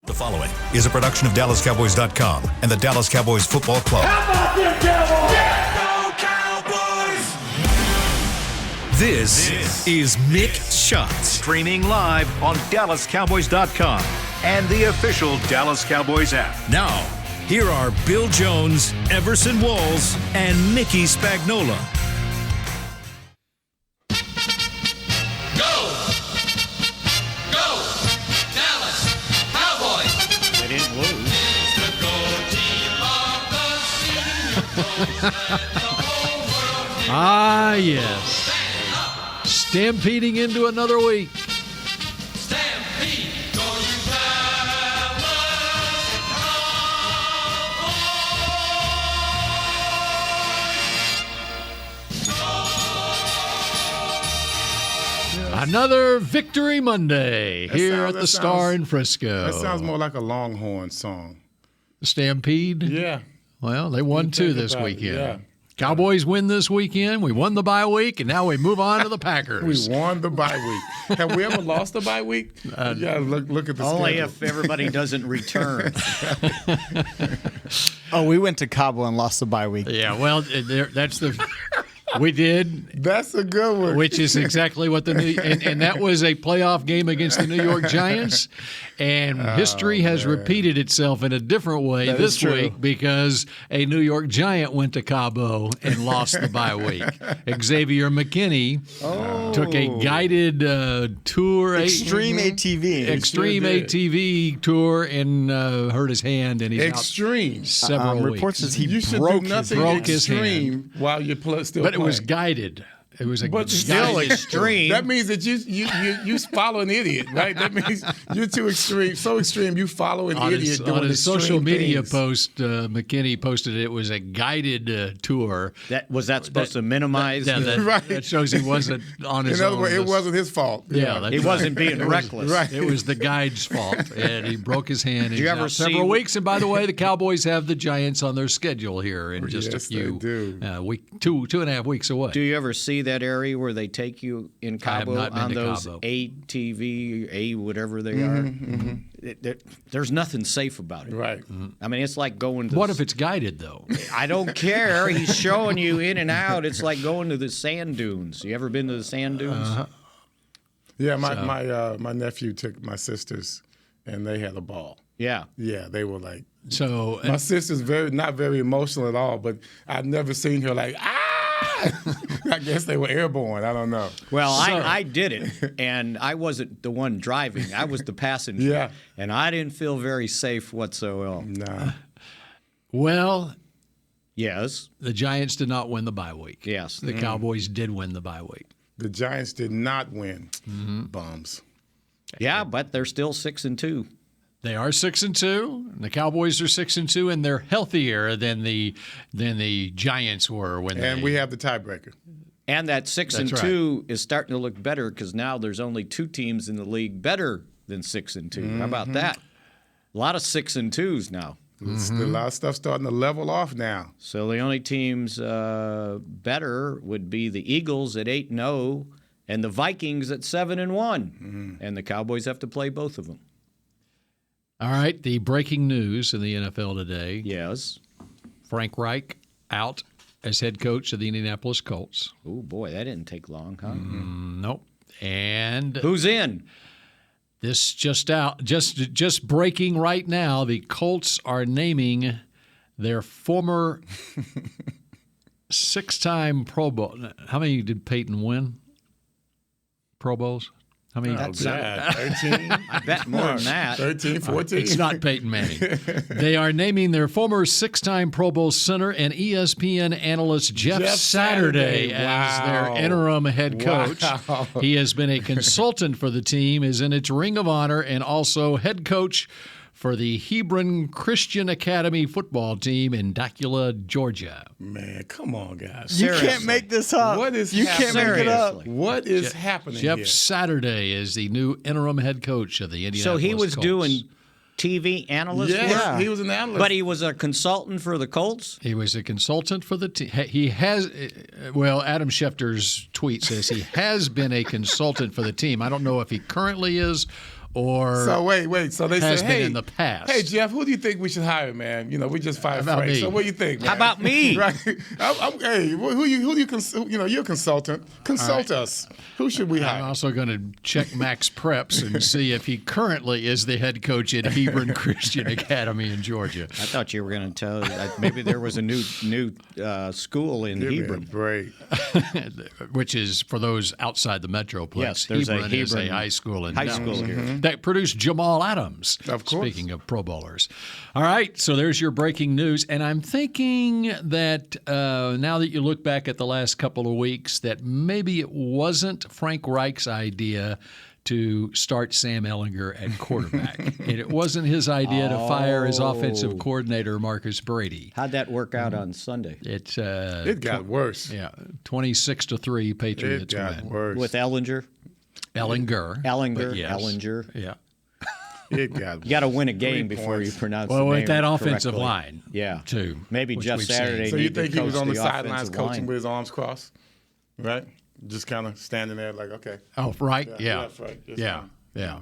The following is a production of DallasCowboys.com and the Dallas Cowboys Football Club. How about them Cowboys? Yeah, go Cowboys! This is Mick Shots, streaming live on DallasCowboys.com and the official Dallas Cowboys app. Now, here are Bill Jones, Everson Walls, and Mickey Spagnola. Ah, yes. Stampeding into another week. Stampede, go you Cowboys! Another Victory Monday here at the Star in Frisco. That sounds more like a Longhorn song. Stampede? Yeah. Well, they won two this weekend. Yeah. Cowboys win this weekend. We won the bye week, and now we move on to the Packers. We won the bye week. Have we ever lost a bye week? Yeah, look at the only schedule. if everybody doesn't return. Oh, we went to Cabo and lost the bye week. Yeah, well, that's the we did. That's a good one. Which is exactly what and that was a playoff game against the New York Giants. And history has repeated itself in a different way this week because a New York Giant went to Cabo and lost the bye week. Xavier McKinney took a guided tour. Extreme ATV tour and hurt his hand, and he's extreme. out several weeks. Reports says he You should broke do nothing his extreme while you're still But playing. it was guided. It was But Still guided extreme. That means that you follow an idiot, right? That means you're too extreme. So extreme, you follow an idiot doing on his social extreme media things. post, McKinney posted it was a guided tour. Was that supposed to minimize? Right. That shows he wasn't on his In own. other words, it wasn't his fault. Yeah, that's He right. wasn't being reckless. Right. It was the guide's fault, and he broke his hand. Did you ever see several weeks? And by the way, the Cowboys have the Giants on their schedule here in just Yes, a few they do. week, two and a half weeks away. Do you ever see that area where they take you in I have Cabo not been on to those Cabo. ATV, whatever they are? There's nothing safe about it. Right. I mean, it's like going to. What if it's guided though? I don't care. He's showing you in and out. It's like going to the sand dunes. You ever been to the sand dunes? Yeah, my nephew took my sisters, and they had a ball. Yeah. Yeah, they were like. So My sister's not very emotional at all, but I've never seen her like I guess they were airborne. I don't know. Well, I did it, and I wasn't the one driving. I was the passenger. Yeah. And I didn't feel very safe whatsoever. Nah. well, Yes. the Giants did not win the bye week. Yes. The Cowboys did win the bye week. The Giants did not win. Bums. Yeah, but they're still 6-2. They are 6-2. And the Cowboys are 6-2, and they're healthier than the Giants were when And we have the tiebreaker. And that 6-2 right. is starting to look better because now there's only two teams in the league better than 6-2. How about that? A lot of 6-2s now. A lot of stuff starting to level off now. So the only teams better would be the Eagles at 8-0 and the Vikings at 7-1. And the Cowboys have to play both of them. All right, the breaking news in the NFL today. Yes. Frank Reich out as head coach of the Indianapolis Colts. Oh, boy, that didn't take long, huh? Nope. And Who's in? this just breaking right now, the Colts are naming their former six-time Pro Bowl. How many did Peyton win? Pro Bowls? How many? Oh, God. 13? I bet more than that. 13, 14? It's not Peyton Manning. They are naming their former six-time Pro Bowl center and ESPN analyst Jeff Saturday as their Wow. interim head coach. Wow. He has been a consultant for the team, is in its Ring of Honor, and also head coach for the Hebron Christian Academy football team in Dacula, Georgia. Man, come on, guys. You can't make this up. What is you happening? can't make it up. Seriously. What is happening Jeff here? Saturday is the new interim head coach of the Indianapolis So he was Colts. doing TV analyst Yes, work? he was an analyst. But he was a consultant for the Colts? He was a consultant for the team. He has, well, Adam Schefter's tweet says he has been a consultant for the team. I don't know if he currently is or So wait. So they has said, been hey, in the past. Hey Jeff, who do you think we should hire, man? We just fired How about Frank. me? So what do you think, man? How about me? Right? Hey, who you you're a consultant. Consult us. Who should we hire? I'm also going to check Max Preps and see if he currently is the head coach at Hebron Christian Academy in Georgia. I thought you were going to tell that maybe there was a new school in Give me a Hebron. break. Which is for those outside the metroplex. Yes, there's a Hebron is a Hebron high school in high Dallas school here. that produced Jamal Adams. Of course. Speaking of Pro Bowlers. All right, so there's your breaking news. And I'm thinking that now that you look back at the last couple of weeks, that maybe it wasn't Frank Reich's idea to start Sam Ehlinger at quarterback. And it wasn't his idea to fire his offensive coordinator, Marcus Brady. How'd that work out on Sunday? It got worse. Yeah, 26-3 Patriots It got win. worse. With Ehlinger? Ehlinger. But yes. Ehlinger. Yeah. It got You got to win a game 3 before you points. pronounce Well, the with name that offensive correctly. line, Yeah. too. Maybe which Jeff we've seen. Saturday. So you need to think he was coach on the sidelines offensive coaching line. with his arms crossed? Right? Just kind of standing there like, okay. Oh, right? Yeah. That's right. It's Yeah. fine. Yeah.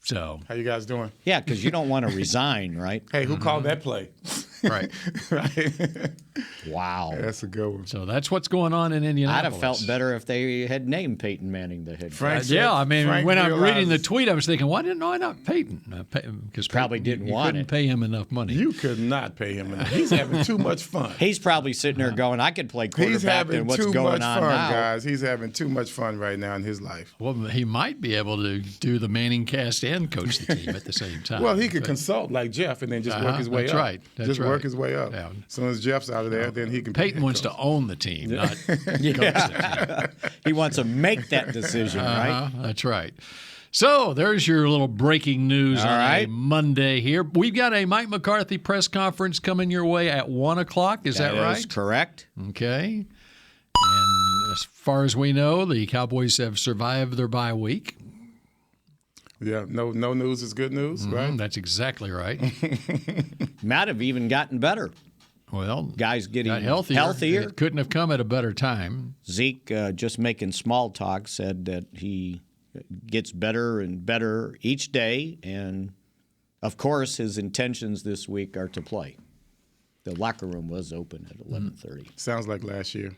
So, How you guys doing? Yeah, because you don't want to resign, right? Hey, who called that play? right. Right. Wow. That's a good one. So that's what's going on in I'd Indianapolis. have felt better if they had named Peyton Manning the head coach. Frank said- Yeah, I mean, Frank when I'm reading the realizes tweet, I was thinking, why didn't I not Peyton? Because Probably didn't you want couldn't it. pay him enough money. You could not pay him enough. He's having too much fun. He's probably sitting there going, I could play He's quarterback having and what's too going much on fun, now. guys. He's having too much fun right now in his life. Well, he might be able to do the Manning cast and coach the team at the same time. Well, he could But- consult like Jeff and then just work his way that's up. right. That's just right. work his way up. Yeah. As soon as Jeff's out of there, then he can. be Peyton head wants coach. to own the team, not coach the team. He wants to make that decision, right? That's right. So there's your little breaking news All on a right. Monday here. We've got a Mike McCarthy press conference coming your way at 1 o'clock. Is that right? is correct. Okay. And as far as we know, the Cowboys have survived their bye week. Yeah, no news is good news, right? That's exactly right. Might have even gotten better. Well, Guys getting got healthier. healthier. It couldn't have come at a better time. Zeke, just making small talk, said that he gets better and better each day. And, of course, his intentions this week are to play. The locker room was open at 11:30. Sounds like last year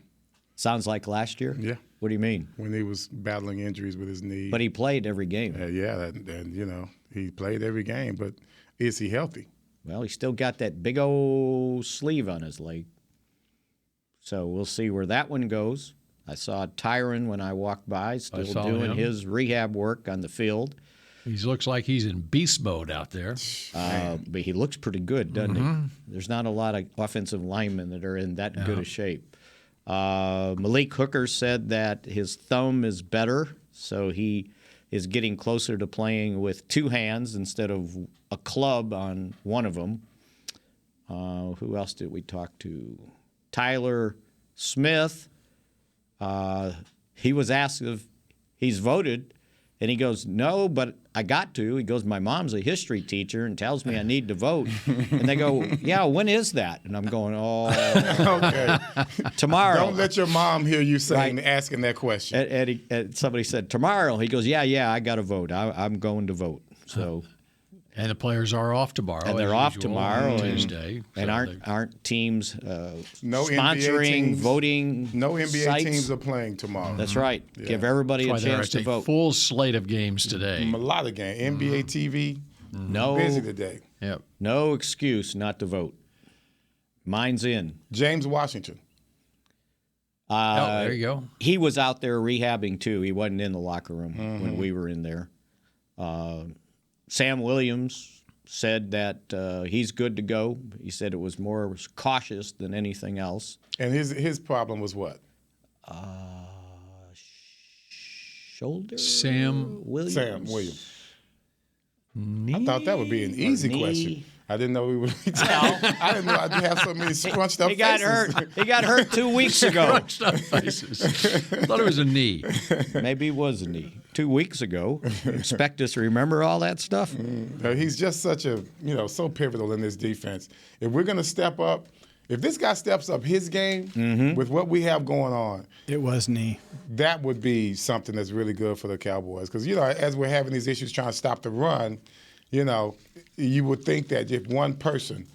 Sounds like last year? Yeah. What do you mean? when he was battling injuries with his knee. But he played every game. And he played every game. But is he healthy? Well, he still got that big old sleeve on his leg. So we'll see where that one goes. I saw Tyron when I walked by, still saw doing him. his rehab work on the field. He looks like he's in beast mode out there. But he looks pretty good, doesn't he? There's not a lot of offensive linemen that are in that good a shape. Malik Hooker said that his thumb is better, so he is getting closer to playing with two hands instead of a club on one of them. Who else did we talk to? Tyler Smith. He was asked if he's voted, and he goes, no, but I got to. He goes, my mom's a history teacher and tells me I need to vote. And they go, yeah, when is that? And I'm going, Okay. tomorrow. Don't let your mom hear you saying Right. asking that question. And somebody said, tomorrow. He goes, yeah, I got to vote. I'm going to vote. So, And the players are off tomorrow. and they're as off usual, tomorrow. on And, Tuesday. and So aren't teams No NBA sponsoring, teams- voting No NBA sites? teams are playing tomorrow. That's right. Give everybody that's a why there chance is to a vote. full slate of games today. A lot of games. NBA TV, No, busy today. Yep. no excuse not to vote. Mine's in. James Washington. Oh, there you go. He was out there rehabbing too. He wasn't in the locker room when we were in there. Sam Williams said that he's good to go. He said it was more cautious than anything else. And his problem was what? Shoulder? Sam Williams. Sam Williams. I thought that would be an easy knee. question. I didn't know we would. I didn't know I'd have so many scrunched up He got faces. hurt. He got hurt 2 weeks ago. Stuff faces. Thought it was a knee. Maybe it was a knee. 2 weeks ago. Expect us to remember all that stuff? He's just such a, so pivotal in this defense. If we're going to step up If this guy steps up his game with what we have going on, It was knee. that would be something that's really good for the Cowboys. Because, as we're having these issues trying to stop the run, you would think that if one person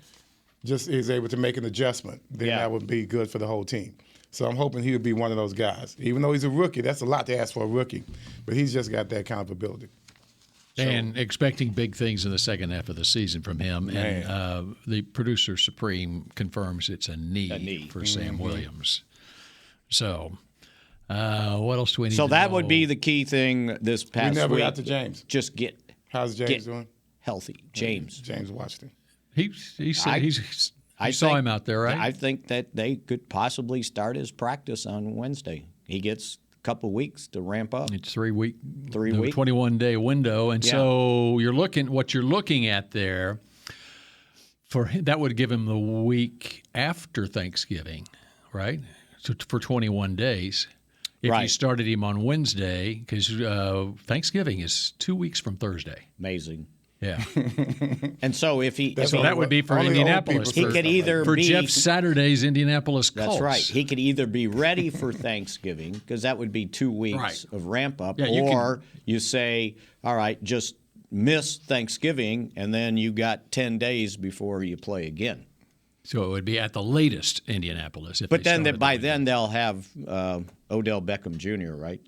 just is able to make an adjustment, then that would be good for the whole team. So I'm hoping he would be one of those guys. Even though he's a rookie, that's a lot to ask for a rookie. But he's just got that kind of ability. And expecting big things in the second half of the season from him. Man. And the producer supreme confirms it's a knee for Sam Williams. So what else do we need to know? So that would be the key thing this past week. We never got to James. Just get How's James doing? Healthy. James Washington. He said I saw him out there, right? I think that they could possibly start his practice on Wednesday. He gets couple weeks to ramp up. It's 3 week, 3-week, 21-day window, and so what you're looking at there that would give him the week after Thanksgiving, right? So for 21 days. If you started him on Wednesday, because Thanksgiving is 2 weeks from Thursday. Amazing. Yeah. And so that would be for Indianapolis. He could either for be Jeff Saturday's Indianapolis Colts. That's right. He could either be ready for Thanksgiving, because that would be 2 weeks of ramp up, or you say, all right, just miss Thanksgiving, and then you got 10 days before you play again. So it would be at the latest Indianapolis. But then by then they'll have Odell Beckham Jr., right?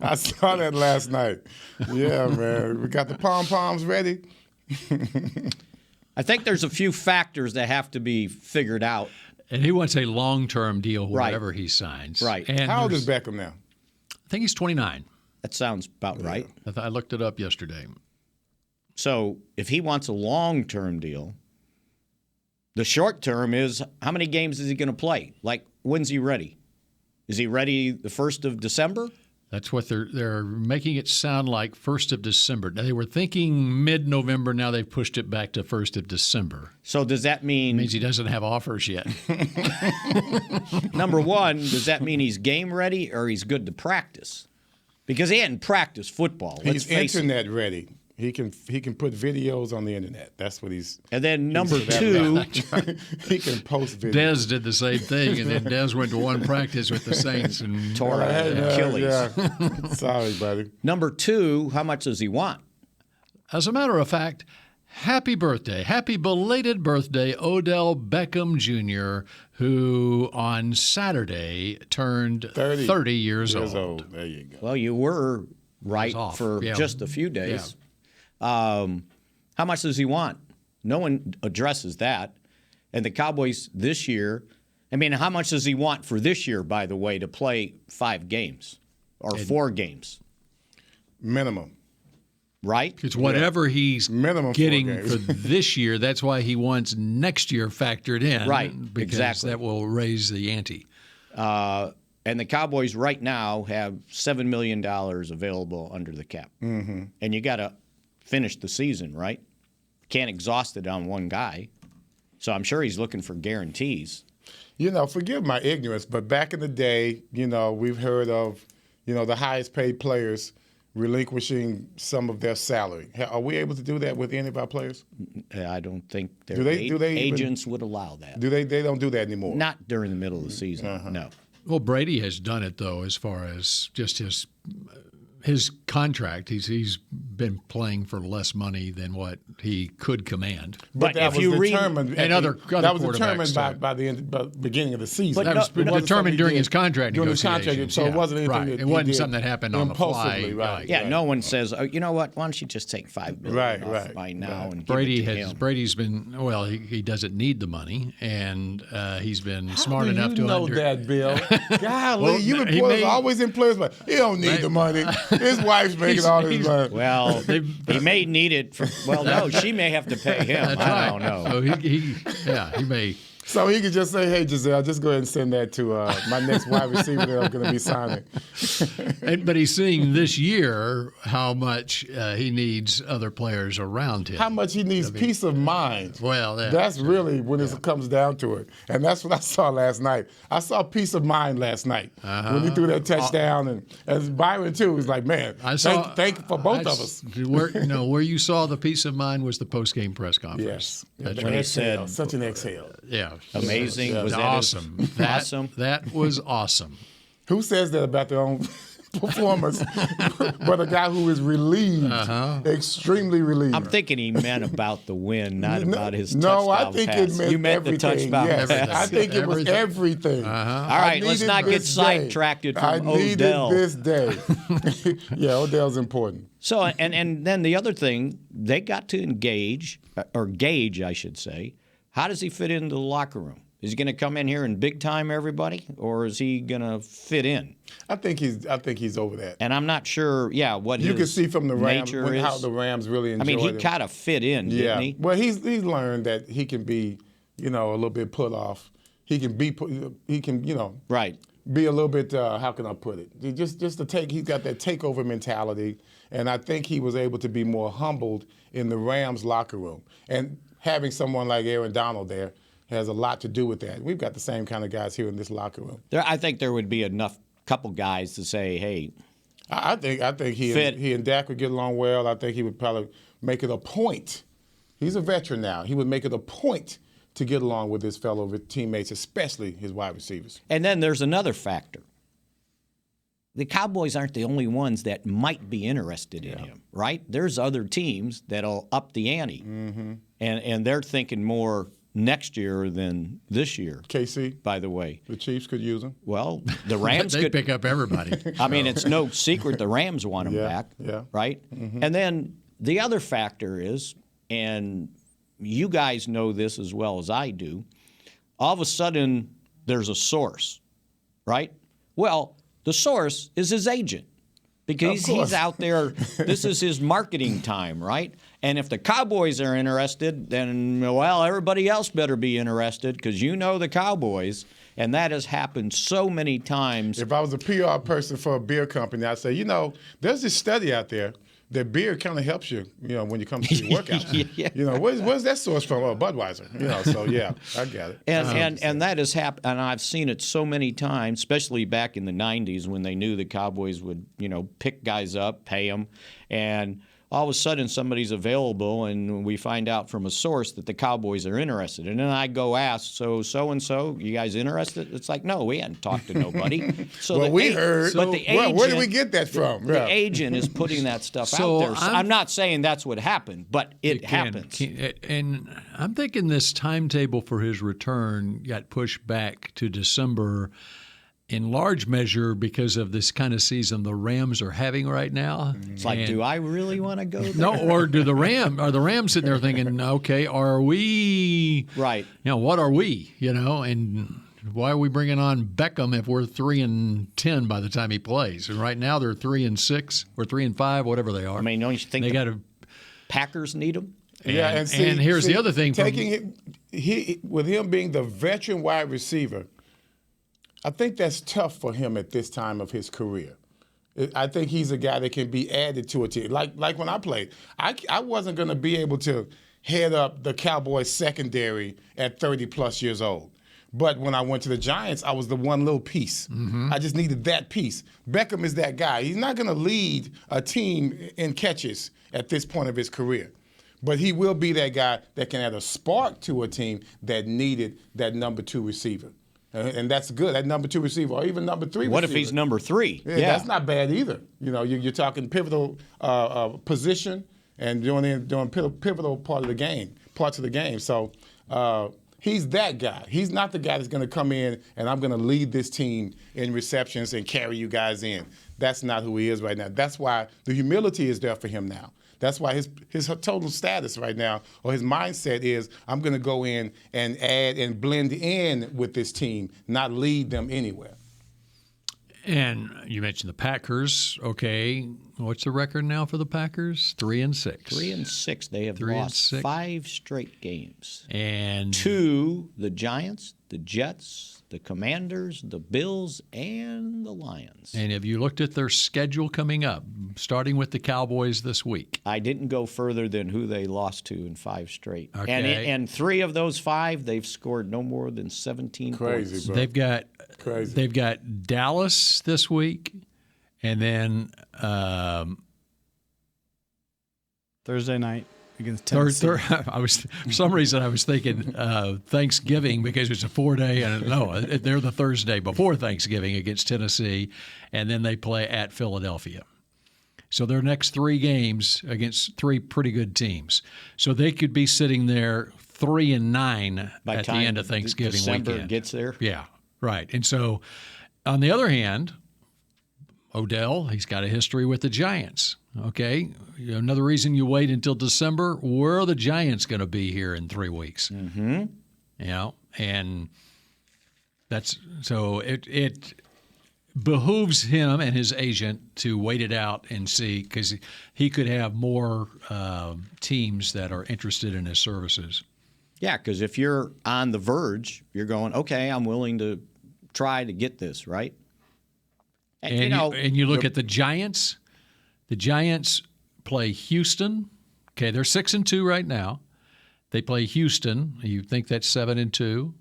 I saw that last night. Yeah, man. We got the pom-poms ready. I think there's a few factors that have to be figured out. And he wants a long-term deal wherever he signs. Right. And how old is Beckham now? I think he's 29. That sounds about right. I looked it up yesterday. So if he wants a long-term deal, the short term is how many games is he going to play? Like, when's he ready? Is he ready the 1st of December? That's what they're making it sound like 1st of December. Now, they were thinking mid-November. Now they've pushed it back to 1st of December. So does that mean... It means he doesn't have offers yet. Number one, does that mean he's game ready or he's good to practice? Because he hadn't practiced football. He's internet ready. He can put videos on the internet. That's what he's. And then number two, he can post videos. Dez did the same thing, and then Dez went to one practice with the Saints and tore Achilles. Yeah. Sorry, buddy. Number two, how much does he want? As a matter of fact, happy birthday, happy belated birthday, Odell Beckham Jr., who on Saturday turned 30 years old. There you go. Well, you were right for just a few days. Yeah. How much does he want? No one addresses that. And the Cowboys this year, how much does he want for this year, by the way, to play 5 games or 4 games? Minimum. Right? It's whatever he's getting for this year. That's why he wants next year factored in. Right, because that will raise the ante. And the Cowboys right now have $7 million available under the cap. Mm-hmm. And you got to finish the season, right? Can't exhaust it on one guy. So I'm sure he's looking for guarantees. Forgive my ignorance, but back in the day, we've heard of, the highest paid players relinquishing some of their salary. Are we able to do that with any of our players? I don't think agents would allow that. They don't do that anymore? Not during the middle of the season, no. Well, Brady has done it, though, as far as just his contract. He's been playing for less money than what he could command. But that was determined by the beginning of the season. That was determined during his contract negotiations. So it wasn't anything it wasn't something that happened on the fly. Right. No one says, you know what, why don't you just take $5 million off by now and give it to him. Brady's been, he doesn't need the money, and he's been smart enough to know that, Bill? Golly, you reporters always in players, but he don't need the money. His wife's making all this money. Well, he may need it. No, she may have to pay him. I don't know. So he may. So he could just say, hey, Giselle, just go ahead and send that to my next wide receiver that I'm going to be signing. But he's seeing this year how much he needs other players around him. How much he needs peace of mind. Well, that's really when it comes down to it. And that's what I saw last night. I saw peace of mind last night when he threw that touchdown. And as Byron, too, was like, man, thank you for both of us. Where you saw the peace of mind was the post-game press conference. Yes. When he said, such an exhale. Yeah. Amazing. Yeah. Was that awesome. Awesome. That was awesome. Who says that about their own performance? But a guy who is relieved, extremely relieved. I'm thinking he meant about the win, not about his touchdown pass. I think it meant you meant everything. the touchdown Yes. pass. I think it was everything. All right, let's not get sidetracked from Odell. I needed this day. Yeah, Odell's important. So, and then the other thing, they got to gauge, I should say, how does he fit into the locker room? Is he going to come in here and big time everybody, or is he going to fit in? I think he's over that. And I'm not sure, what you can see from the Rams how is. the Rams really enjoy him. I mean, he kind of fit in, didn't he? Well, he's learned that he can be, a little bit put off. He can be, right. Be a little bit. How can I put it? Just to take. He's got that takeover mentality, and I think he was able to be more humbled in the Rams locker room. And having someone like Aaron Donald there has a lot to do with that. We've got the same kind of guys here in this locker room. I think there would be enough couple guys to say, hey. I think he and Dak would get along well. I think he would probably make it a point. He's a veteran now. He would make it a point to get along with his fellow teammates, especially his wide receivers. And then there's another factor. The Cowboys aren't the only ones that might be interested in him, right? There's other teams that'll up the ante, and they're thinking more next year than this year. KC, by the way, the Chiefs could use him. Well, the Rams they could pick up everybody. I mean, it's no secret the Rams want him back, right? And then the other factor is, and you guys know this as well as I do, all of a sudden there's a source, right? Well, the source is his agent because he's out there. This is his marketing time, right? And if the Cowboys are interested, then, well, everybody else better be interested because the Cowboys. And that has happened so many times. If I was a PR person for a beer company, I'd say, there's this study out there that beer kind of helps you, when you come to your workouts. Where's that source from? Oh, Budweiser. So I got it. And that has happened, and I've seen it so many times, especially back in the 90s when they knew the Cowboys would, pick guys up, pay them, and all of a sudden somebody's available, and we find out from a source that the Cowboys are interested. And then I go ask, so-and-so, you guys interested? It's like, no, we hadn't talked to nobody. So well, we heard. But the agent, where did we get that from? The agent is putting that stuff out there. So I'm not saying that's what happened, but it happens. And I'm thinking this timetable for his return got pushed back to December in large measure because of this kind of season the Rams are having right now. It's like, do I really want to go there? No, or are the Rams sitting there thinking, okay, are we right? What are we? And why are we bringing on Beckham if we're 3-10 by the time he plays? And right now they're 3-6 or 3-5, whatever they are. I mean, don't you think they got Packers need him? And here's the other thing: with him being the veteran wide receiver, I think that's tough for him at this time of his career. I think he's a guy that can be added to a team. Like when I played, I wasn't going to be able to head up the Cowboys secondary at 30-plus years old. But when I went to the Giants, I was the one little piece. I just needed that piece. Beckham is that guy. He's not going to lead a team in catches at this point of his career. But he will be that guy that can add a spark to a team that needed that number 2 receiver. And that's good. That number 2 receiver, or even number 3 receiver. What if he's number 3? Yeah, that's not bad either. You're talking pivotal position and doing pivotal parts of the game. So he's that guy. He's not the guy that's going to come in and I'm going to lead this team in receptions and carry you guys in. That's not who he is right now. That's why the humility is there for him now. That's why his total status right now, or his mindset is, I'm going to go in and add and blend in with this team, not lead them anywhere. And you mentioned the Packers. Okay, what's the record now for the Packers? 3-6. 3-6. They have 3 and lost 6. 5 straight games. And To the Giants, the Jets, the Commanders, the Bills, and the Lions. And have you looked at their schedule coming up, starting with the Cowboys this week? I didn't go further than who they lost to in 5 straight. Okay. And 3 of those 5, they've scored no more than 17 Crazy, points. bro. They've got Dallas this week, and then Thursday night against Tennessee. for some reason I was thinking Thanksgiving because it's a 4-day, and no, they're the Thursday before Thanksgiving against Tennessee, and then they play at Philadelphia. So their next 3 games against 3 pretty good teams. So they could be sitting there 3-9 By at the time end of Thanksgiving December weekend. gets there. Yeah, right. And so, on the other hand, Odell, he's got a history with the Giants. Okay, another reason you wait until December. Where are the Giants going to be here in 3 weeks? Mm-hmm. You know, and that's so it behooves him and his agent to wait it out and see, because he could have more teams that are interested in his services. Yeah, because if you're on the verge, you're going, okay, I'm willing to try to get this, right? And you look at the Giants. The Giants play Houston. Okay, they're 6-2 right now. They play Houston. You think that's 7-2.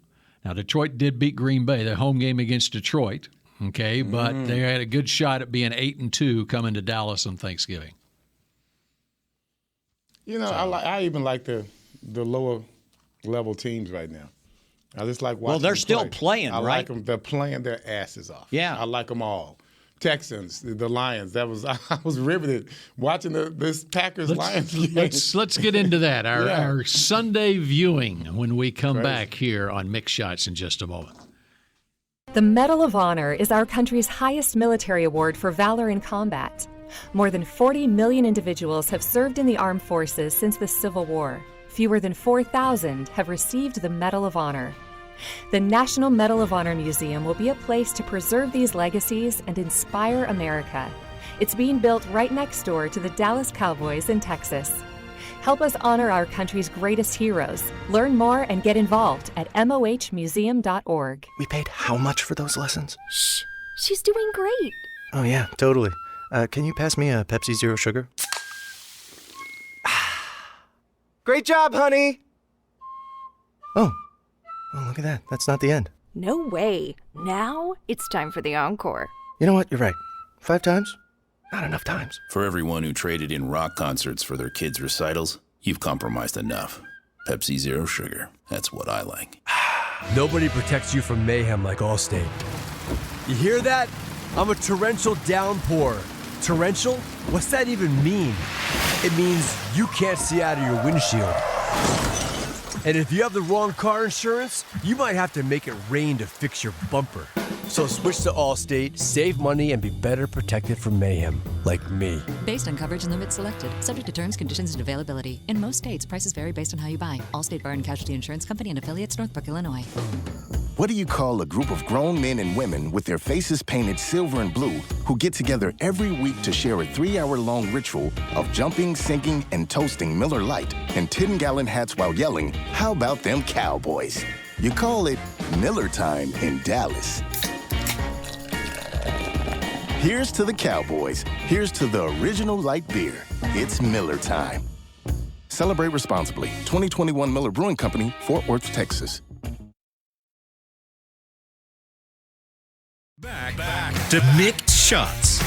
Now Detroit did beat Green Bay, the home game against Detroit. Okay, but they had a good shot at being 8-2 coming to Dallas on Thanksgiving. You know, I even like the lower level teams right now. I just like watching. Well, they're them still play. playing, I right? like them. They're playing their asses off. Yeah. I like them all. Texans, the Lions. I was riveted watching this Packers-Lions game. Let's get into that. Yeah. Our Sunday viewing when we come Crazy. back here on Mick Shots in just a moment. The Medal of Honor is our country's highest military award for valor in combat. More than 40 million individuals have served in the armed forces since the Civil War. Fewer than 4,000 have received the Medal of Honor. The National Medal of Honor Museum will be a place to preserve these legacies and inspire America. It's being built right next door to the Dallas Cowboys in Texas. Help us honor our country's greatest heroes. Learn more and get involved at mohmuseum.org. We paid how much for those lessons? Shh, she's doing great. Oh, yeah, totally. Can you pass me a Pepsi Zero Sugar? Great job, honey! Oh, look at that. That's not the end. No way. Now it's time for the encore. You know what? You're right. 5 times? Not enough times. For everyone who traded in rock concerts for their kids' recitals, you've compromised enough. Pepsi Zero Sugar. That's what I like. Nobody protects you from mayhem like Allstate. You hear that? I'm a torrential downpour. Torrential? What's that even mean? It means you can't see out of your windshield. And if you have the wrong car insurance, you might have to make it rain to fix your bumper. So switch to Allstate, save money, and be better protected from mayhem, like me. Based on coverage and limits selected. Subject to terms, conditions, and availability. In most states, prices vary based on how you buy. Allstate Bar and Casualty Insurance Company and affiliates, Northbrook, Illinois. What do you call a group of grown men and women with their faces painted silver and blue who get together every week to share a 3-hour-long ritual of jumping, singing, and toasting Miller Lite in 10-gallon hats while yelling, "How about them Cowboys?" You call it Miller Time in Dallas. Here's to the Cowboys. Here's to the original light beer. It's Miller Time. Celebrate responsibly. 2021 Miller Brewing Company, Fort Worth, Texas. Back to Mick Shots.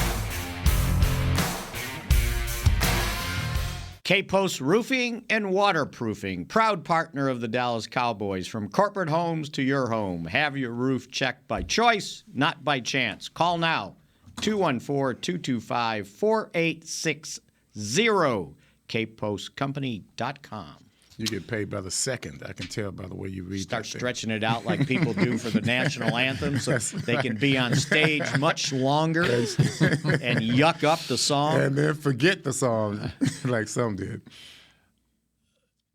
K-Post Roofing and Waterproofing, proud partner of the Dallas Cowboys. From corporate homes to your home, have your roof checked by choice, not by chance. Call now, 214-225-4860, kpostcompany.com. You get paid by the second. I can tell by the way you read. Start stretching it out like people do for the national anthem so they can be on stage much longer and yuck up the song. And then forget the song like some did.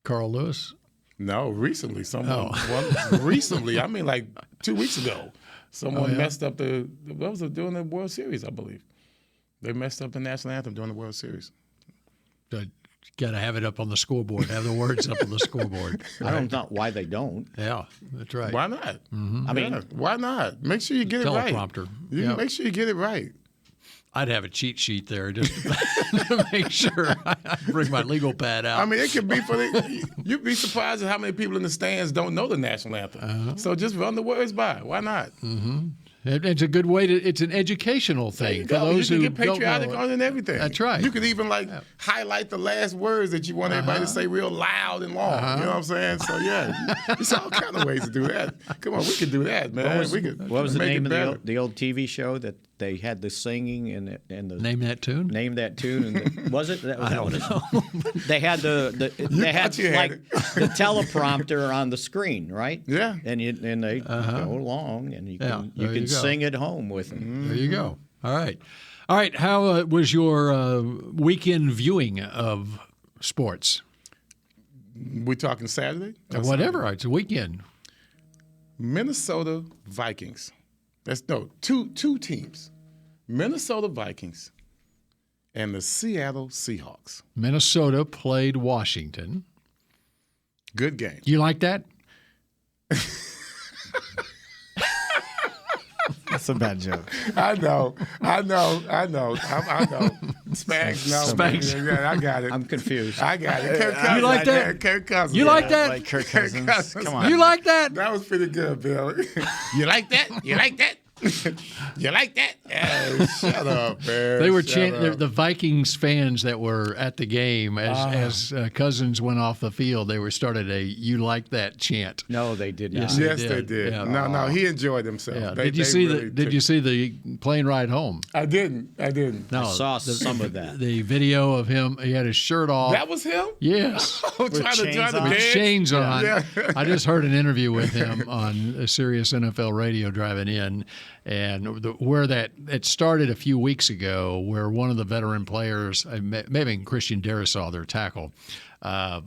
Carl Lewis? No, recently. Recently, I mean like 2 weeks ago. Someone messed up what was it, during the World Series, I believe. They messed up the national anthem during the World Series. Got to have it up on the scoreboard. Have the words up on the scoreboard. I don't know why they don't. Yeah, that's right. Why not? Mm-hmm. I mean, why not? Make sure you get it right. Teleprompter. Make sure you get it right. I'd have a cheat sheet there just to make sure I bring my legal pad out. I mean, it could be you'd be surprised at how many people in the stands don't know the national anthem. So just run the words by. Why not? Mm-hmm. It's a good way it's an educational thing for those you who can get patriotic don't know on it and everything. That's right. You could even highlight the last words that you want everybody to say real loud and long. You know what I'm saying? So there's all kind of ways to do that. Come on, we could do that, man. What was the name of the old TV show that they had the singing and the Name That Tune? Name That Tune. And was it? That was I don't know. They had the teleprompter on the screen, right? Yeah. And they go along, and you can sing at home with them. There you go. All right. How was your weekend viewing of sports? We talking Saturday? Whatever. It's a weekend. Minnesota Vikings. Two teams. Minnesota Vikings and the Seattle Seahawks. Minnesota played Washington. Good game. You like that? That's a bad joke. I know. Spags, no. Spags. Yeah, I got it. I'm confused. I got it. Kirk Cousins. You like that? Kirk Cousins. You like that? Like Kirk Cousins. Come on. You like that? That was pretty good, Bill. You like that? You like that? You like that? Oh, shut up, man. They were chanting. The Vikings fans that were at the game as Cousins went off the field. They started a "You like that" chant. No, they did not. Yes, they did. Yeah. No, he enjoyed himself. Yeah. Did you see the plane ride home? I didn't. No, I saw some of that. The video of him. He had his shirt off. That was him? Yes. With chains on. Yeah. I just heard an interview with him on a Sirius NFL radio driving in. And where it started a few weeks ago, where one of the veteran players, maybe Christian Darrisaw, their tackle,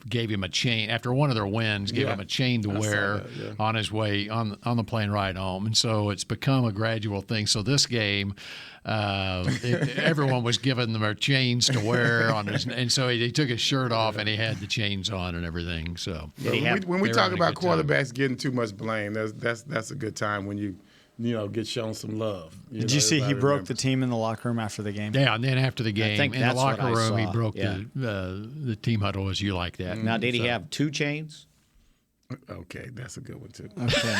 gave him a chain after one of their wins, gave him a chain to wear on his way on the plane ride home. And so it's become a gradual thing. So this game, everyone was giving them their chains to wear and so he took his shirt off and he had the chains on and everything. So when we talk about quarterbacks getting too much blame, that's a good time when you get shown some love. Did you see he broke the team in the locker room after the game? Yeah, and then after the game, in the locker room, he broke the team huddle. As you like that. Now, did he have two chains? Okay, that's a good one too. Okay.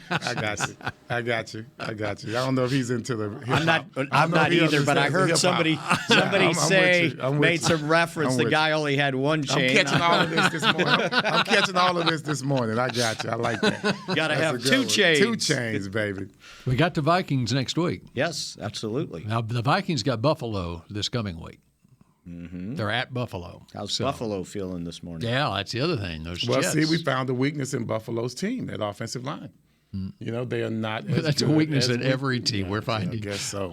I got you. I don't know if he's into the hip-hop. I'm not either, but I heard somebody say, made some reference. The guy only had one chain. I'm catching all of this this morning. I got you. I like that. Got to have two chains. Two chains, baby. We got the Vikings next week. Yes, absolutely. Now, the Vikings got Buffalo this coming week. Mm-hmm. They're at Buffalo. How's Buffalo feeling this morning? Yeah, that's the other thing. Those Jets. See, we found a weakness in Buffalo's team, that offensive line. They are not as that's good a weakness in as every team we're finding. I guess so.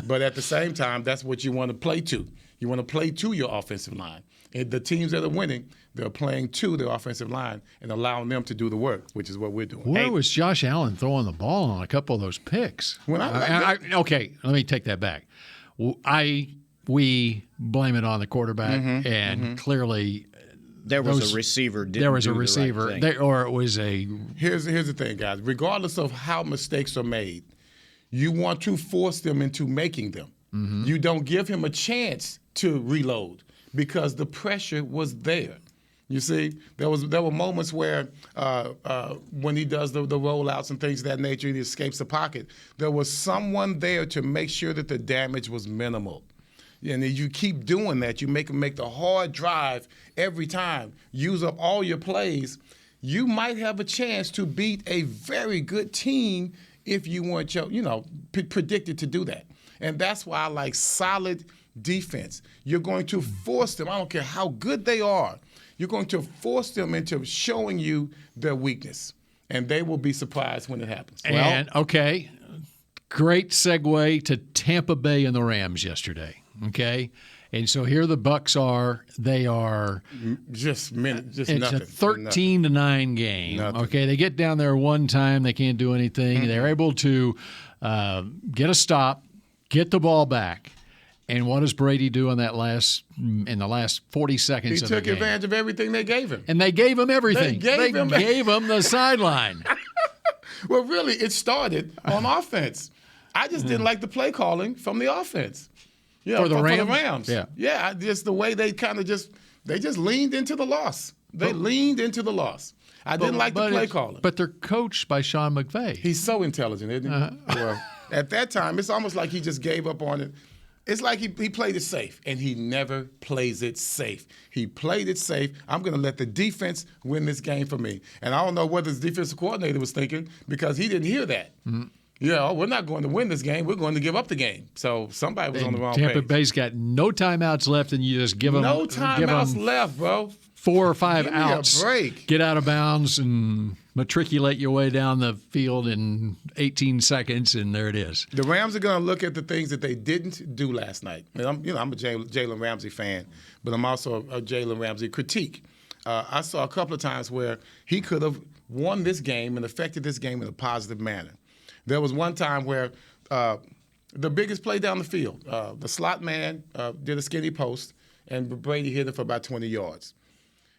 But at the same time, that's what you want to play to. You want to play to your offensive line. And the teams that are winning, they're playing to their offensive line and allowing them to do the work, which is what we're doing. Where was Josh Allen throwing the ball on a couple of those picks? Okay, let me take that back. We blame it on the quarterback, and clearly there was a receiver. There was a receiver, or it was a. Here's the thing, guys. Regardless of how mistakes are made, you want to force them into making them. You don't give him a chance to reload because the pressure was there. You see, there were moments where when he does the rollouts and things of that nature, he escapes the pocket. There was someone there to make sure that the damage was minimal. And you keep doing that. You make them make the hard drive every time. Use up all your plays. You might have a chance to beat a very good team if you weren't, predicted to do that. And that's why I like solid defense. You're going to force them. I don't care how good they are. You're going to force them into showing you their weakness, and they will be surprised when it happens. Great segue to Tampa Bay and the Rams yesterday. Okay, And so here the Bucs are. They are just it's nothing. a 13-9 game. Nothing. Okay, they get down there one time. They can't do anything. Mm-hmm. They're able to get a stop, get the ball back. And what does Brady do in the last 40 seconds of the game? He took advantage of everything they gave him. And they gave him everything. They gave him the sideline. Well, really, it started on offense. I just didn't like the play calling from the offense. Yeah, for the Rams? For the Rams. Yeah, just the way they kind of just leaned into the loss. They leaned into the loss. I didn't like the play calling. But they're coached by Sean McVay. He's so intelligent, isn't he? Well, at that time, it's almost like he just gave up on it. It's like he played it safe, and he never plays it safe. He played it safe. I'm going to let the defense win this game for me. And I don't know what his defensive coordinator was thinking because he didn't hear that. Mm-hmm. We're not going to win this game. We're going to give up the game. So somebody was on the wrong page. Tampa Bay's got no timeouts left, and you just give them no timeouts left, bro. 4 or 5 outs. Give me a break. Get out of bounds and matriculate your way down the field in 18 seconds, and there it is. The Rams are going to look at the things that they didn't do last night. And I'm a Jalen Ramsey fan, but I'm also a Jalen Ramsey critique. I saw a couple of times where he could have won this game and affected this game in a positive manner. There was one time where the biggest play down the field, the slot man did a skinny post, and Brady hit it for about 20 yards.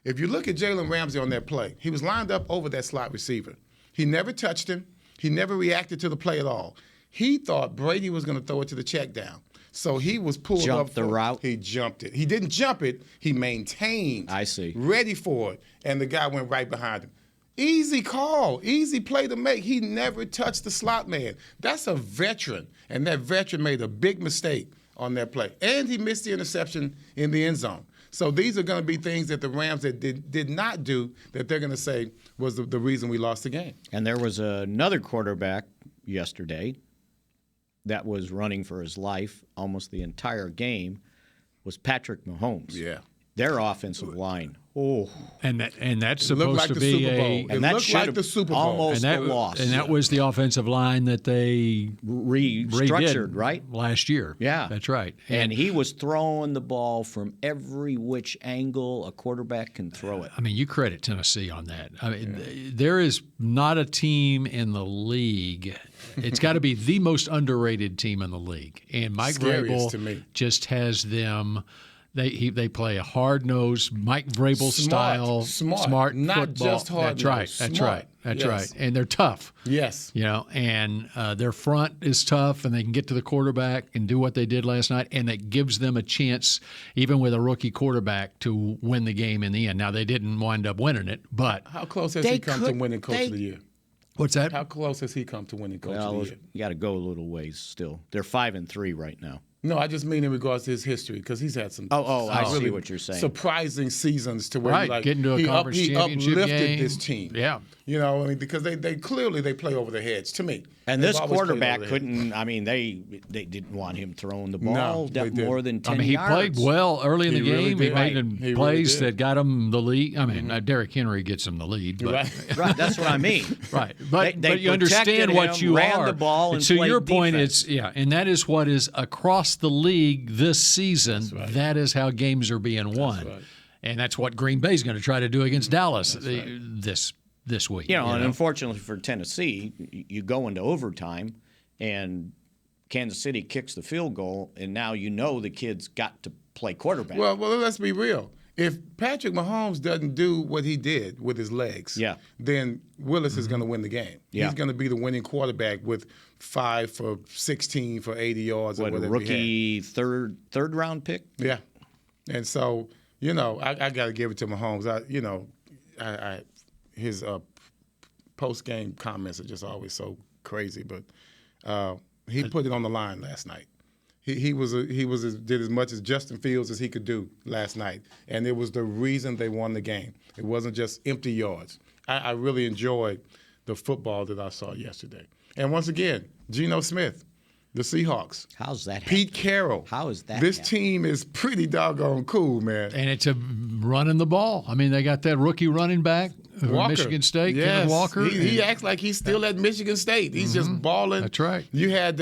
If you look at Jalen Ramsey on that play, he was lined up over that slot receiver. He never touched him. He never reacted to the play at all. He thought Brady was going to throw it to the check down. So he was pulled up. Jumped the route? He jumped it. He didn't jump it. He maintained. I see. Ready for it. And the guy went right behind him. Easy call. Easy play to make. He never touched the slot man. That's a veteran. And that veteran made a big mistake on that play. And he missed the interception in the end zone. So these are going to be things that the Rams that did not do that they're going to say was the reason we lost the game. And there was another quarterback yesterday that was running for his life almost the entire game was Patrick Mahomes. Yeah. Their offensive line. Oh. And that's supposed to be a – and that looked like the Super Bowl. Almost a loss. And that was the offensive line that they restructured, right? Last year. Yeah. That's right. And he was throwing the ball from every which angle a quarterback can throw it. I mean, you credit Tennessee on that. I mean, there is not a team in the league. It's got to be the most underrated team in the league. And Mike Vrabel just has them – They play a hard-nosed Mike Vrabel style, smart not football. Just hard-nosed. That's right. That's right. And they're tough. Yes. And their front is tough, and they can get to the quarterback and do what they did last night, and it gives them a chance, even with a rookie quarterback, to win the game in the end. Now, they didn't wind up winning it, but how close has he come to winning Coach of the Year? What's that? How close has he come to winning Coach of the Year? You got to go a little ways still. They're 5-3 right now. No, I just mean in regards to his history because he's had some. I see what you're saying. Surprising seasons to where getting to a conference championship uplifted game. this team. Yeah, because they clearly play over their heads to me. And this quarterback couldn't. I mean, they didn't want him throwing the ball more than 10 he yards. played well early in the game. He made plays really that got him the lead. I mean, Derrick Henry gets him the lead. But. Right, that's what I mean. Right, but you understand what you ran are. The ball and to your point, defense. and that is what is across the league this season. Right. That is how games are being won, and that's what Green Bay's going to try to do against Dallas this week. And unfortunately for Tennessee, you go into overtime, and Kansas City kicks the field goal, and now the kid's got to play quarterback. Well, let's be real. If Patrick Mahomes doesn't do what he did with his legs, then Willis is going to win the game. Yeah. He's going to be the winning quarterback with 5 for 16 for 80 yards. What, or whatever rookie third round pick? Yeah. And so, I got to give it to Mahomes. His post-game comments are just always so crazy, but he put it on the line last night. He did as much as Justin Fields as he could do last night, and it was the reason they won the game. It wasn't just empty yards. I really enjoyed the football that I saw yesterday. And once again, Geno Smith, the Seahawks. How's that Pete Carroll. How is that This happening? team is pretty doggone cool, man. And it's running the ball. I mean, they got that rookie running back from Michigan State, Kenneth Walker. He acts like he's still at Michigan State. He's just balling. That's right. You had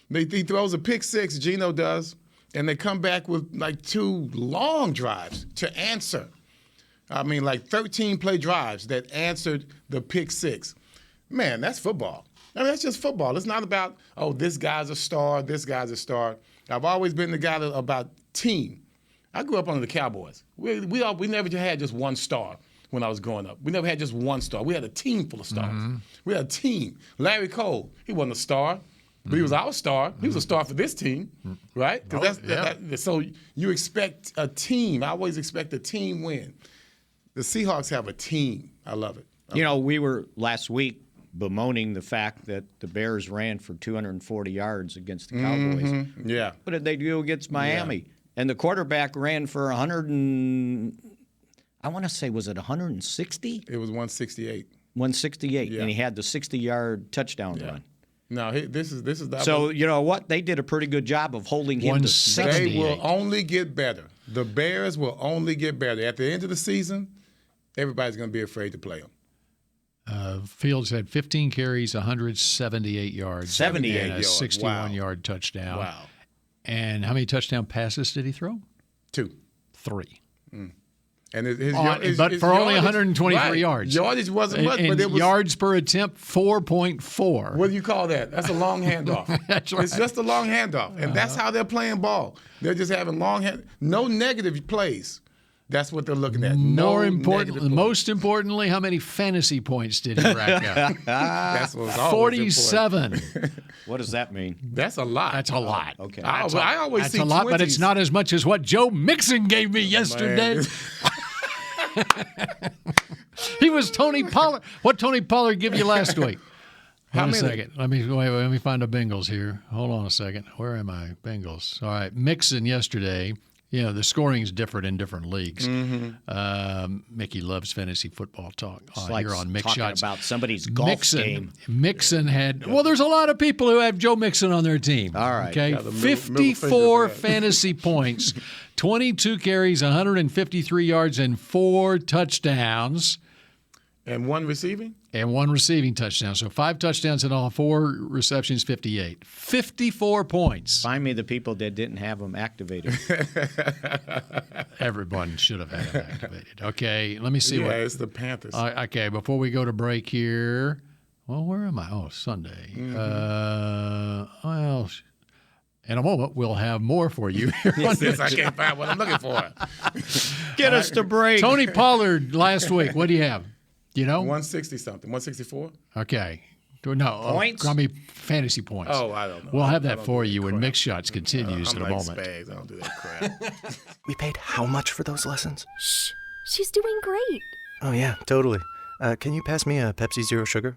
he throws a pick six, Geno does, and they come back with like 2 long drives to answer. I mean, like 13-play drives that answered the pick 6. Man, that's football. I mean, that's just football. It's not about, this guy's a star, this guy's a star. I've always been the guy about team. I grew up under the Cowboys. We never had just one star when I was growing up. We never had just one star. We had a team full of stars. Mm-hmm. We had a team. Larry Cole, he wasn't a star, but he was our star. He was a star for this team, right? So you expect a team. I always expect a team win. The Seahawks have a team. I love it. We were last week bemoaning the fact that the Bears ran for 240 yards against the Cowboys. Mm-hmm. Yeah. What did they do against Miami? Yeah. And the quarterback ran for 160? It was 168. 168, yeah. And he had the 60-yard touchdown run. No, this is that. So, you know what? They did a pretty good job of holding him to 68. They will only get better. The Bears will only get better. At the end of the season, everybody's going to be afraid to play them. Fields had 15 carries, 178 yards. 78 and a 61-yard touchdown. Wow. And how many touchdown passes did he throw? 2. 3. Mm. And but for only 123 yards. Yardage wasn't much, but it was yards per attempt 4.4. What do you call that? That's a long handoff. That's right. It's just a long handoff, and that's how they're playing ball. They're just having no negative plays. That's what they're looking at. Most importantly, how many fantasy points did he rack up? That's what's always 47. What does that mean? That's a lot. That's a lot. Okay. I always see a lot, 20s. but it's not as much as what Joe Mixon gave me yesterday. He was Tony Pollard. What Tony Pollard give you last week? Hold on a second. Let me find the Bengals here. Hold on a second. Where am I? Bengals. All right. Mixon yesterday. The scoring is different in different leagues. Mm-hmm. Mickey loves fantasy football talk here on Mick Shots. About somebody's golf game. Mixon had. Well, there's a lot of people who have Joe Mixon on their team. All right. Okay, 54 fantasy points, 22 carries, 153 yards, and 4 touchdowns. And 1 receiving? And 1 receiving touchdown. So 5 touchdowns in all, 4 receptions, 58. 54 points. Find me the people that didn't have them activated. Everyone should have had them activated. Okay, let me see what. Yeah, it's the Panthers. Okay, before we go to break here. Well, where am I? Oh, Sunday. Mm-hmm. In a moment, we'll have more for you. Yes, I can't find what I'm looking for. Get us to break. Tony Pollard last week. What do you have? 160-something. 164? Okay. No. Points? I mean, fantasy points. Oh, I don't know. We'll have that for you when Mix Shots continues in a moment. Spags. I don't do that crap. We paid how much for those lessons? Shh. She's doing great. Oh, yeah, totally. Can you pass me a Pepsi Zero Sugar?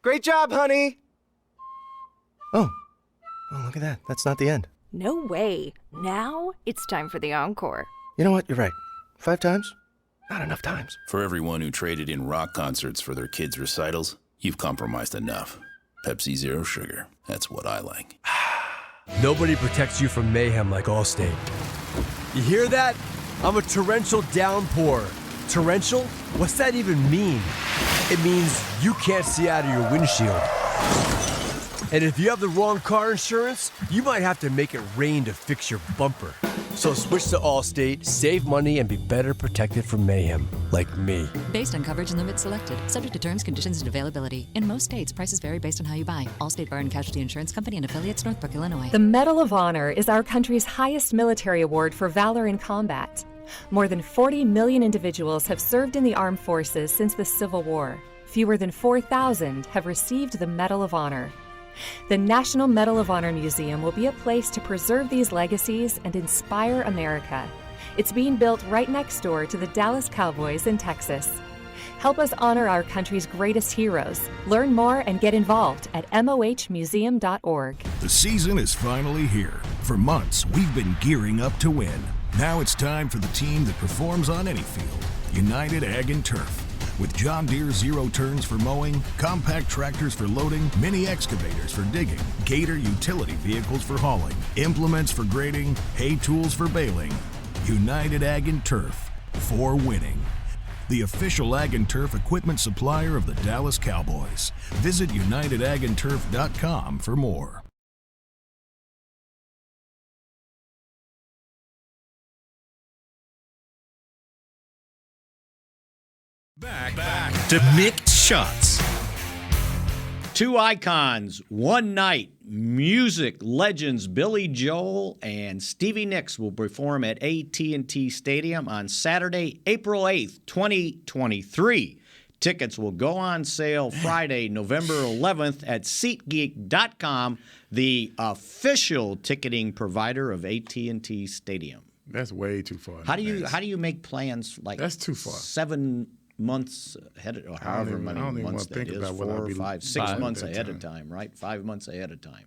Great job, honey! Oh, look at that. That's not the end. No way. Now it's time for the encore. You know what? You're right. 5 times? Not enough times. For everyone who traded in rock concerts for their kids' recitals, you've compromised enough. Pepsi Zero Sugar. That's what I like. Nobody protects you from mayhem like Allstate. You hear that? I'm a torrential downpour. Torrential? What's that even mean? It means you can't see out of your windshield. And if you have the wrong car insurance, you might have to make it rain to fix your bumper. So switch to Allstate, save money, and be better protected from mayhem, like me. Based on coverage and limits selected, subject to terms, conditions, and availability. In most states, prices vary based on how you buy. Allstate Bar and Casualty Insurance Company and affiliates, Northbrook, Illinois. The Medal of Honor is our country's highest military award for valor in combat. More than 40 million individuals have served in the armed forces since the Civil War. Fewer than 4,000 have received the Medal of Honor. The National Medal of Honor Museum will be a place to preserve these legacies and inspire America. It's being built right next door to the Dallas Cowboys in Texas. Help us honor our country's greatest heroes. Learn more and get involved at mohmuseum.org. The season is finally here. For months, we've been gearing up to win. Now it's time for the team that performs on any field, United Ag and Turf. With John Deere Zero Turns for mowing, compact tractors for loading, mini excavators for digging, Gator utility vehicles for hauling, implements for grading, hay tools for baling. United Ag and Turf, for winning. The official Ag and Turf equipment supplier of the Dallas Cowboys. Visit UnitedAgAndTurf.com for more. Back to Mixed Shots. Two icons, one night. Music legends Billy Joel and Stevie Nicks will perform at AT&T Stadium on Saturday, April 8th, 2023. Tickets will go on sale Friday, November 11th at SeatGeek.com, the official ticketing provider of AT&T Stadium. That's way too far. How do you make plans like that's too far. 7 months ahead of, or however many months that is, 4 or 5, 6 months ahead of time, right? 5 months ahead of time.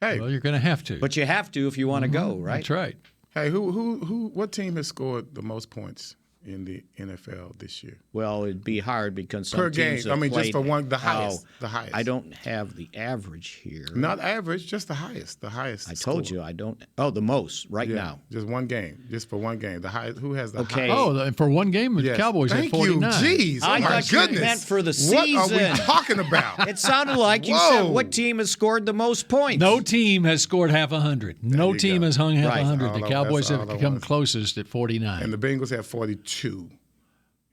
Hey, well, you're going to have to. But you have to if you want to go, right? That's right. Hey, what team has scored the most points in the NFL this year? Well, it'd be hard because some per teams game. have I mean, played, just for one, the highest. The highest. I don't have the average here. Not average, just the highest. The highest. I told you I don't. Oh, the most right now. Just one game. Just for one game. The highest. Who has the highest? Oh, for one game, the Cowboys had 49. Thank you. Jeez. Oh, I my thought goodness. you meant for the season. What are we talking about? It sounded like you said what team has scored the most points. No team has scored half 100. No team has hung half 100. The All Cowboys have that's come all closest at 49. And the Bengals have 42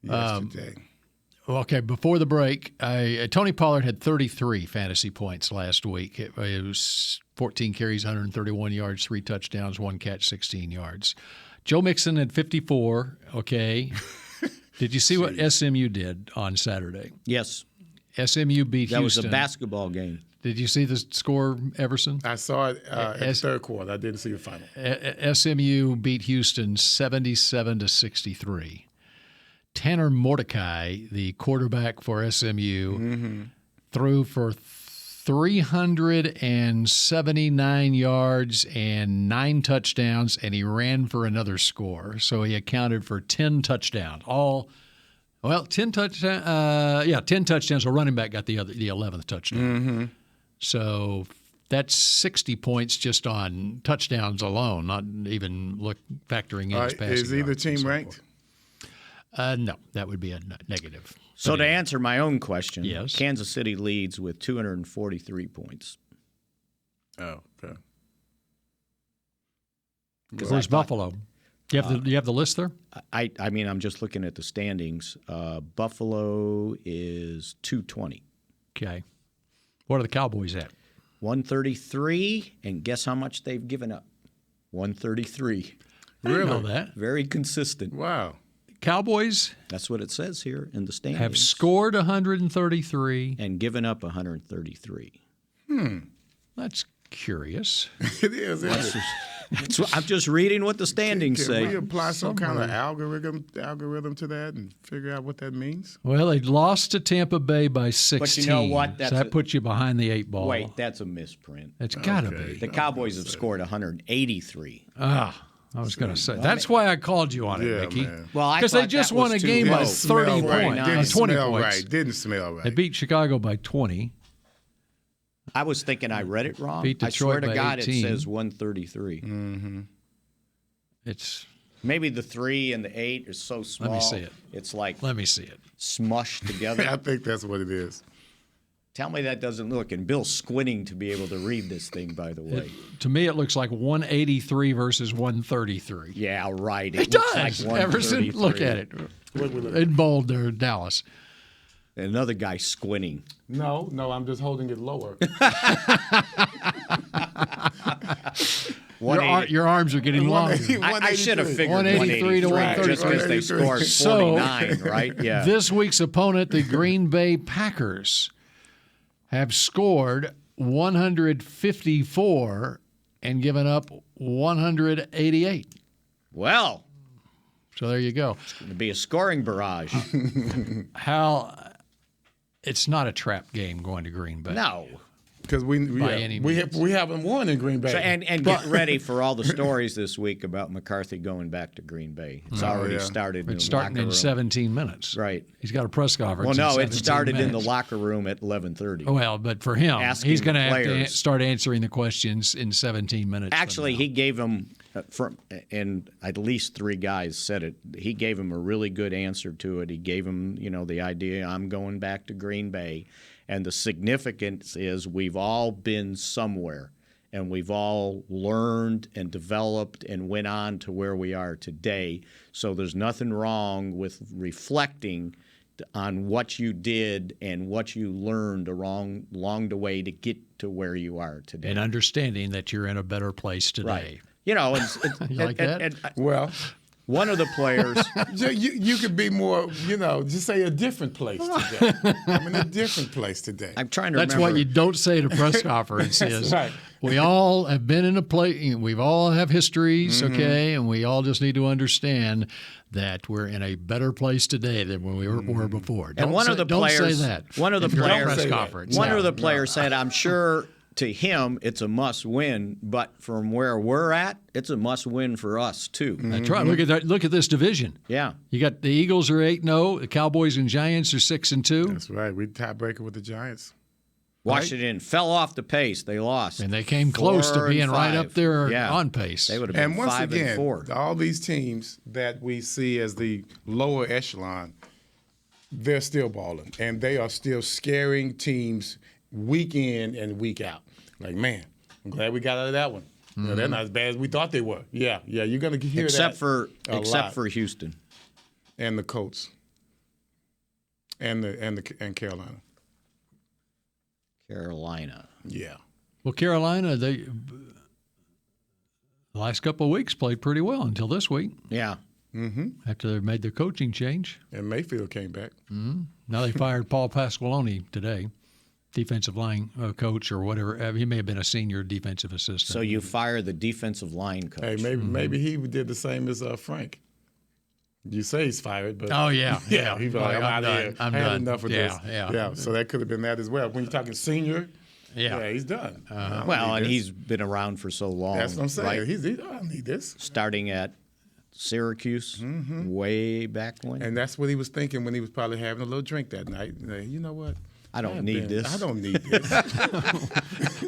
yesterday. Okay, before the break, Tony Pollard had 33 fantasy points last week. It was 14 carries, 131 yards, 3 touchdowns, 1 catch, 16 yards. Joe Mixon had 54. Okay. Did you see what SMU did on Saturday? Yes. SMU beat Houston. That was a basketball game. Did you see the score, Everson? I saw it at the third quarter. I didn't see the final. SMU beat Houston 77-63. Tanner Mordecai, the quarterback for SMU, threw for 379 yards and 9 touchdowns, and he ran for another score. So he accounted for 10 touchdowns. 10 touchdowns. 10 touchdowns. So running back got the 11th touchdown. So that's 60 points just on touchdowns alone, not even factoring in his passing. Is either team ranked? No, that would be a negative. So to answer my own question, yes. Kansas City leads with 243 points. Oh, okay. Where's Buffalo? Do you have the list there? I mean, I'm just looking at the standings. Buffalo is 220. Okay. What are the Cowboys at? 133, and guess how much they've given up? 133. I didn't know that. Very consistent. Wow. Cowboys, that's what it says here in the standings, have scored 133 and given up 133. That's curious. It is. I'm just reading what the standings say. Can we apply some kind of algorithm to that and figure out what that means? Well, they lost to Tampa Bay by 16. But you know what? So that puts you behind the 8 ball. Wait, that's a misprint. It's got to be. The Cowboys have scored 183. I was going to say. That's why I called you on it, Mickey. Man. Well, because they just won a game by 30 points. 20 points. Didn't smell right. They beat Chicago by 20. I was thinking I read it wrong. Beat I swear Detroit to by God 18. it says 133. It's maybe the 3 and the 8 are so small. Let me see it. It's like let me see it smushed together. I think that's what it is. Tell me that doesn't look. And Bill's squinting to be able to read this thing, by the way. To me, it looks like 183 versus 133. Yeah, right. It looks does. like Everson, look at it. In bold there, Dallas. Another guy squinting. No, I'm just holding it lower. Your arms are getting longer. I should have figured 183 to 133 just because they scored 49, right? Yeah. This week's opponent, the Green Bay Packers, have scored 154 and given up 188. Well, so there you go. It's going to be a scoring barrage. How it's not a trap game going to Green Bay. No. Because we haven't won in Green Bay. So, and get ready for all the stories this week about McCarthy going back to Green Bay. It's already started. It's starting in 17 minutes. Right. He's got a press conference. Well, no, in it started minutes. in the locker room at 11:30. Well, but for him, he's going to have to start answering the questions in 17 minutes. Actually, he gave him, and at least 3 guys said it. He gave him a really good answer to it. He gave him, the idea, I'm going back to Green Bay. And the significance is we've all been somewhere. and we've all learned and developed and went on to where we are today. So there's nothing wrong with reflecting on what you did and what you learned along the way to get to where you are today. And understanding that you're in a better place today. Right. You know, you like that? Well, one of the players. you could be more, just say a different place today. I'm in a different place today. I'm trying to That's remember. what you don't say at a press conference is right. we all have been in a place, we all have histories, okay, and we all just need to understand that we're in a better place today than when we were before. And one of the players, don't say that. One of the players said, "I'm sure to him it's a must-win, but from where we're at, it's a must-win for us too." That's right. Look at this division. Yeah, you got the Eagles are 8-0, the Cowboys and Giants are 6-2. That's right. We tiebreaker with the Giants. Washington fell off the pace. They lost. And they came close to being right up there on pace. They would have been and once 5 again, and 4. All these teams that we see as the lower echelon, they're still balling. And they are still scaring teams week in and week out. Like, man, I'm glad we got out of that one. They're not as bad as we thought they were. Yeah, you're going to hear except that except for Houston. And the Colts. And Carolina. Carolina. Yeah. Well, Carolina, the last couple of weeks played pretty well until this week. Yeah. Mm-hmm. After they made their coaching change. And Mayfield came back. Mm-hmm. Now they fired Paul Pasqualoni today, defensive line coach or whatever. He may have been a senior defensive assistant. So you fire the defensive line coach. Hey, maybe he did the same as Frank. You say he's fired, but he's like, I'm out of here. I'm I had done. enough of this. Yeah. So that could have been that as well. When you're talking senior, he's done. Well, and he's been around for so long. That's what I'm saying. Right? I don't need this. Starting at Syracuse way back when. And that's what he was thinking when he was probably having a little drink that night. You know what? I don't need this. I don't need this.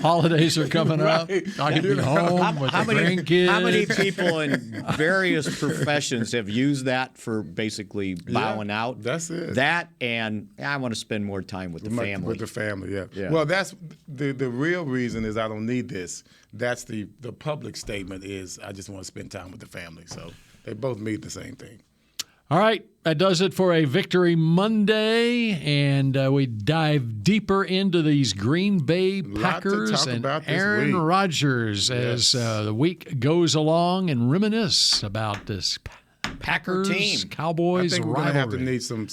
Holidays are coming up. I can be home with the grandkids. How many people in various professions have used that for basically bowing out? That's it. That and I want to spend more time with the family. With the family, yeah. Well, that's the real reason is I don't need this. That's the public statement is I just want to spend time with the family. So they both mean the same thing. All right, that does it for a Victory Monday, and we dive deeper into these Green Bay Packers and Aaron Rodgers as the week goes along and reminisce about this Packers team. Cowboys I think we're rivalry. gonna have to need some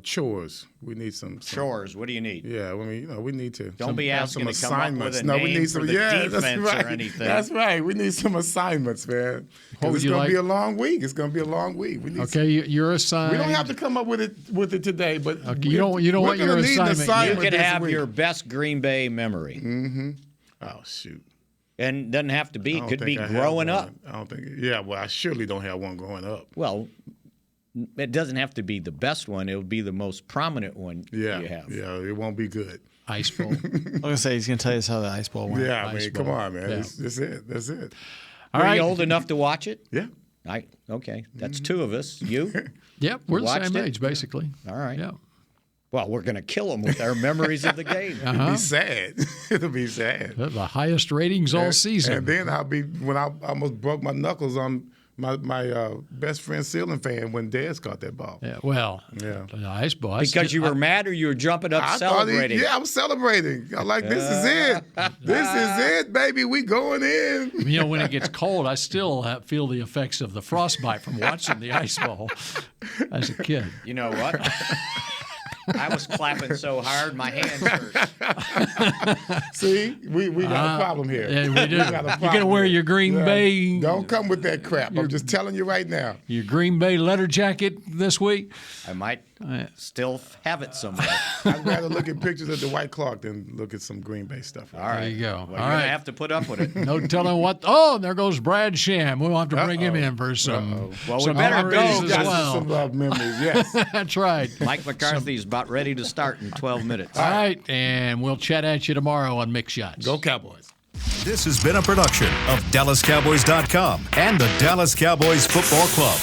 chores. We need some chores. What do you need? Yeah, I mean, we need to. Don't be asking some to come up assignments. with a name we need for some the defense that's right. or anything. That's right. We need some assignments, man. It's going to be a long week. It's going to be a long week. We need you're assigned. We don't have to come up with it today, but you don't want your assignment. You can have your best Green Bay memory. Mm-hmm. Oh shoot. And doesn't have to be. It could be growing up. I don't think. Yeah. Well, I surely don't have one growing up. Well. It doesn't have to be the best one. It will be the most prominent one you have. Yeah, it won't be good. Ice Bowl. I was going to say, he's going to tell us how the Ice Bowl went. Yeah, I mean, come on, man. Yeah. That's it. That's it. Are you old enough to watch it? Yeah. Okay. That's two of us. You? Yep, we're the same age, basically. All right. Yeah. Well, we're going to kill them with our memories of the game. It'll be sad. It'll be sad. The highest ratings all season. And then when I almost broke my knuckles on my best friend ceiling fan when Dez caught that ball. Yeah, well, the Ice Bowl. Because you were mad or you were jumping up celebrating? I was celebrating. I'm like, this is it. This is it, baby. We going in. When it gets cold, I still feel the effects of the frostbite from watching the Ice Bowl as a kid. You know what? I was clapping so hard, my hands hurt. See, we got a problem here. Yeah, we do. You're going to wear your Green Bay. Don't come with that crap. I'm just telling you right now. Your Green Bay letter jacket this week? I might still have it somewhere. I'd rather look at pictures of Dwight Clark than look at some Green Bay stuff. All right. There you go. Well, you're going to have to put up with it. No telling what. Oh, there goes Brad Sham. We'll have to bring him in for some. Well, we some better go. memories as well. Some memories, yes. That's right. Mike McCarthy's about ready to start in 12 minutes. All right, and we'll chat at you tomorrow on Mick Shots. Go Cowboys. This has been a production of DallasCowboys.com and the Dallas Cowboys Football Club.